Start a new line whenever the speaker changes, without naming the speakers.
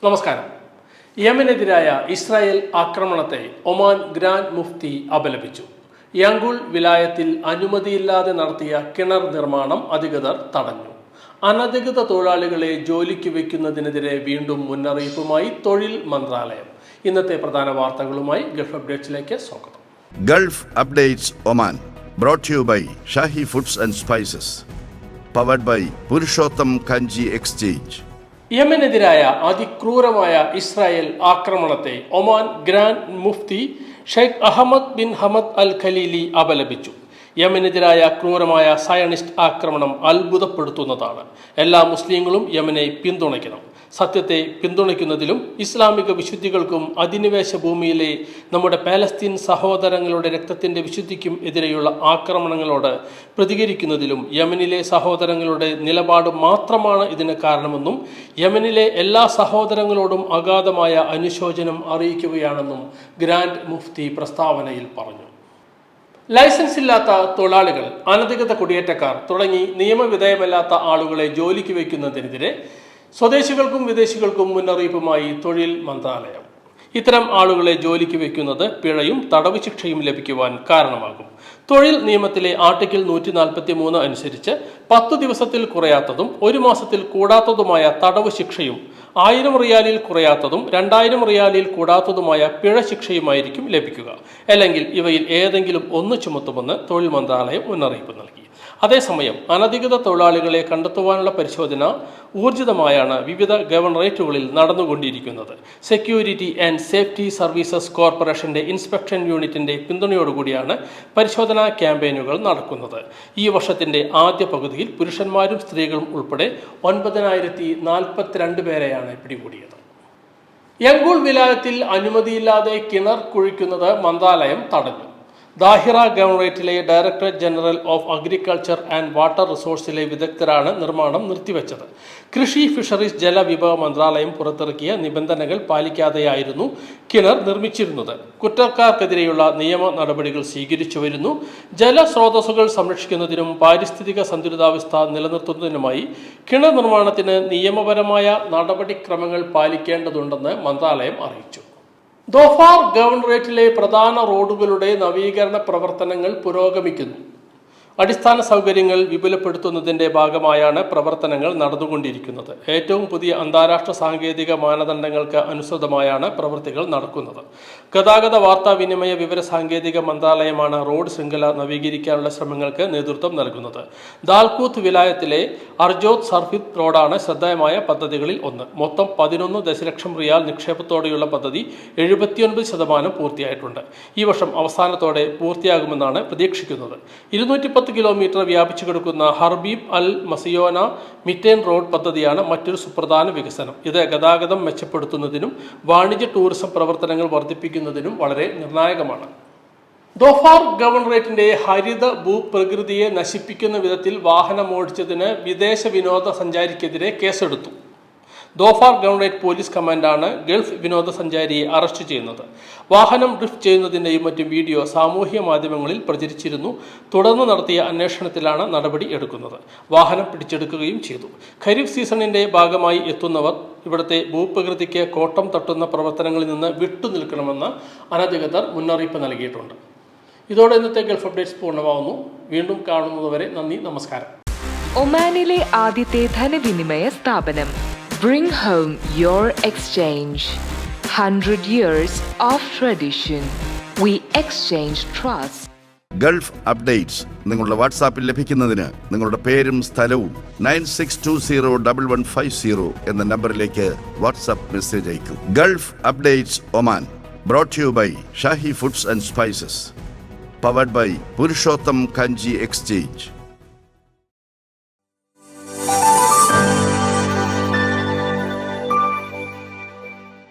നമസ്കാരം. യമനെതിരായ ഇസ്രായേൽ ആക്രമണത്തെ Oman grand Mufti അപലപിച്ചു. യാങ്കൂൾ വിലായത്തിൽ അനുമതിയില്ലാതെ നടത്തിയ കിണർ നിർമ്മാണം അധികൃതർ തടഞ്ഞു. അനധികൃത തൊഴിലാളികളെ ജോലിക്ക് വയ്ക്കുന്നതിനെതിരെ വീണ്ടും മുന്നറിയിപ്പുമായി തൊഴിൽ മന്ത്രാലയം. ഇന്നത്തെ പ്രധാന വാർത്തകളുമായി ഗൾഫ് അപ്ഡേറ്റ്സിലേക്ക് സ്വാഗതം.
Gulf Updates Oman brought to you by Shahi foods and spices, powered by Purushottam Kanji exchange.
യമനെതിരായ അതിക്രൂരമായ ഇസ്രായേൽ ആക്രമണത്തെ Oman grand mufti sheikh Ahmed bin Hamad Al Khalili അപലപിച്ചു. യമനെതിരായ ക്രൂരമായ സയണിസ്റ്റ് ആക്രമണം അത്ഭുതപ്പെടുത്തുന്നതാണ്. എല്ലാ മുസ്ലിങ്ങളും യമനെ പിന്തുണയ്ക്കണം. സത്യത്തെ പിന്തുണയ്ക്കുന്നതിലും ഇസ്ലാമിക വിശുദ്ധികൾക്കും അധിനിവേശ ഭൂമിയിലെ നമ്മുടെ പാലസ്തീൻ സഹോദരങ്ങളുടെ രക്തത്തിൻ്റെ വിശുദ്ധിക്കും എതിരെയുള്ള ആക്രമണങ്ങളോട് പ്രതികരിക്കുന്നതിലും യമനിലെ സഹോദരങ്ങളുടെ നിലപാട് മാത്രമാണ് ഇതിന് കാരണമെന്നും യമനിലെ എല്ലാ സഹോദരങ്ങളോടും അഗാധമായ അനുശോചനം അറിയിക്കുകയാണെന്നും ഗ്രാൻഡ് മുഫ്തി പ്രസ്താവനയിൽ പറഞ്ഞു. ലൈസൻസ് ഇല്ലാത്ത തൊഴിലാളികൾ, അനധികൃത കുടിയേറ്റക്കാർ തുടങ്ങി നിയമവിധേയമല്ലാത്ത ആളുകളെ ജോലിക്ക് വയ്ക്കുന്നതിനെതിരെ സ്വദേശികൾക്കും വിദേശികൾക്കും മുന്നറിയിപ്പുമായി തൊഴിൽ മന്ത്രാലയം. ഇത്തരം ആളുകളെ ജോലിക്ക് വയ്ക്കുന്നത് പിഴയും തടവ് ശിക്ഷയും ലഭിക്കുവാൻ കാരണമാകും. തൊഴിൽ നിയമത്തിലെ ആർട്ടിക്കിൾ 143 അനുസരിച്ച് 10 ദിവസത്തിൽ കുറയാത്തതും 1 മാസത്തിൽ കൂടാത്തതുമായ തടവ് ശിക്ഷയും 1000 റിയാലിൽ കുറയാത്തതും 2000 റിയാലിൽ കൂടാത്തതുമായ പിഴ ശിക്ഷയുമായിരിക്കും ലഭിക്കുക. അല്ലെങ്കിൽ ഇവയിൽ ഏതെങ്കിലും ഒന്ന് ചുമത്തുമെന്ന് തൊഴിൽ മന്ത്രാലയം മുന്നറിയിപ്പ് നൽകി. അതേസമയം അനധികൃത തൊഴിലാളികളെ കണ്ടെത്തുവാനുള്ള പരിശോധന ഊർജിതമായാണ് വിവിധ ഗവർണറേറ്റുകളിൽ നടന്നുകൊണ്ടിരിക്കുന്നത്. സെക്യൂരിറ്റി ആൻഡ് സേഫ്റ്റി സർവീസസ് കോർപ്പറേഷന്റെ ഇൻസ്പെക്ഷൻ യൂണിറ്റിന്റെ പിന്തുണയോടുകൂടിയാണ് പരിശോധനാ ക്യാമ്പയിനുകൾ നടക്കുന്നത്. ഈ വർഷത്തിന്റെ ആദ്യ പകുതിയിൽ പുരുഷന്മാരും സ്ത്രീകളും ഉൾപ്പെടെ 9042 പേരെയാണ് പിടികൂടിയത്. യാങ്കൂൾ വിലായത്തിൽ അനുമതിയില്ലാതെ കിണർ കുഴിക്കുന്നത് മന്ത്രാലയം തടഞ്ഞു. ദാഹിറ ഗവർണറേറ്റിലെ directorate general of agriculture and water റിസോഴ്സിലെ വിദഗ്ധരാണ് നിർമ്മാണം നിർത്തിവെച്ചത്. കൃഷി, ഫിഷറീസ്, ജലവിഭവ മന്ത്രാലയം പുറത്തിറക്കിയ നിബന്ധനകൾ പാലിക്കാതെയായിരുന്നു കിണർ നിർമ്മിച്ചിരുന്നത്. കുറ്റക്കാർക്കെതിരെയുള്ള നിയമ നടപടികൾ സ്വീകരിച്ചു വരുന്നു. ജലസ്രോതസ്സുകൾ സംരക്ഷിക്കുന്നതിനും പാരിസ്ഥിതിക സന്തുലിതാവസ്ഥ നിലനിർത്തുന്നതിനുമായി കിണർ നിർമ്മാണത്തിന് നിയമപരമായ നടപടിക്രമങ്ങൾ പാലിക്കേണ്ടതുണ്ടെന്ന് മന്ത്രാലയം അറിയിച്ചു. ദോഫാർ ഗവർണറേറ്റിലെ പ്രധാന റോഡുകളുടെ നവീകരണ പ്രവർത്തനങ്ങൾ പുരോഗമിക്കുന്നു. അടിസ്ഥാന സൗകര്യങ്ങൾ വിപുലപ്പെടുത്തുന്നതിൻ്റെ ഭാഗമായാണ് പ്രവർത്തനങ്ങൾ നടന്നുകൊണ്ടിരിക്കുന്നത്. ഏറ്റവും പുതിയ അന്താരാഷ്ട്ര സാങ്കേതിക മാനദണ്ഡങ്ങൾക്ക് അനുസൃതമായാണ് പ്രവൃത്തികൾ നടക്കുന്നത്. ഗതാഗത വാർത്താവിനിമയ വിവര സാങ്കേതിക മന്ത്രാലയമാണ് റോഡ് ശൃംഖല നവീകരിക്കാനുള്ള ശ്രമങ്ങൾക്ക് നേതൃത്വം നൽകുന്നത്. ദാൽകൂത്ത് വിലായത്തിലെ അർജോത് സർഫിത് റോഡാണ് ശ്രദ്ധേയമായ പദ്ധതികളിൽ ഒന്ന്. മൊത്തം 11 ദശലക്ഷം റിയാൽ നിക്ഷേപത്തോടെയുള്ള പദ്ധതി 79% പൂർത്തിയായിട്ടുണ്ട്. ഈ വർഷം അവസാനത്തോടെ പൂർത്തിയാകുമെന്നാണ് പ്രതീക്ഷിക്കുന്നത്. 210 കിലോമീറ്റർ വ്യാപിച്ചു കിടക്കുന്ന ഹർബീബ് അൽ മസിയോന മിറ്റേൻ റോഡ് പദ്ധതിയാണ് മറ്റൊരു സുപ്രധാന വികസനം. ഇത് ഗതാഗതം മെച്ചപ്പെടുത്തുന്നതിനും വാണിജ്യ ടൂറിസം പ്രവർത്തനങ്ങൾ വർദ്ധിപ്പിക്കുന്നതിനും വളരെ നിർണായകമാണ്. ദോഫാർ ഗവർണറേറ്റിന്റെ ഹരിത ഭൂപ്രകൃതിയെ നശിപ്പിക്കുന്ന വിധത്തിൽ വാഹനമോടിച്ചതിന് വിദേശ വിനോദസഞ്ചാരിക്കെതിരെ കേസെടുത്തു. ദോഫാർ ഗവർണറേറ്റ് പോലീസ് കമാൻഡാണ് ഗൾഫ് വിനോദസഞ്ചാരിയെ അറസ്റ്റ് ചെയ്യുന്നത്. വാഹനം ഡ്രിഫ്റ്റ് ചെയ്യുന്നതിൻ്റെയും മറ്റും വീഡിയോ സാമൂഹ്യ മാധ്യമങ്ങളിൽ പ്രചരിച്ചിരുന്നു. തുടർന്ന് നടത്തിയ അന്വേഷണത്തിലാണ് നടപടി എടുക്കുന്നത്. വാഹനം പിടിച്ചെടുക്കുകയും ചെയ്തു. ഖരീഫ് സീസണിന്റെ ഭാഗമായി എത്തുന്നവർ ഇവിടുത്തെ ഭൂപ്രകൃതിക്ക് കോട്ടം തട്ടുന്ന പ്രവർത്തനങ്ങളിൽ നിന്ന് വിട്ടുനിൽക്കണമെന്ന് അനധികൃതർ മുന്നറിയിപ്പ് നൽകിയിട്ടുണ്ട്. ഇതോടെ ഇന്നത്തെ ഗൾഫ് അപ്ഡേറ്റ്സ് പൂർണ്ണമാവുന്നു. വീണ്ടും കാണുന്നതുവരെ നന്ദി, നമസ്കാരം.
ഒമാനിലെ ആദ്യത്തെ ധനവിനിമയ സ്ഥാപനം. Bring home your exchange. 100 years of tradition. We exchange trust.
Gulf Updates നിങ്ങളുടെ വാട്സാപ്പിൽ ലഭിക്കുന്നതിന് നിങ്ങളുടെ പേരും സ്ഥലവും 96201150 എന്ന നമ്പറിലേക്ക് വാട്സാപ്പ് മെസ്സേജ് അയക്കൂ. Gulf Updates Oman brought to you by Shahi foods and spices, powered by Purushottam Kanji exchange.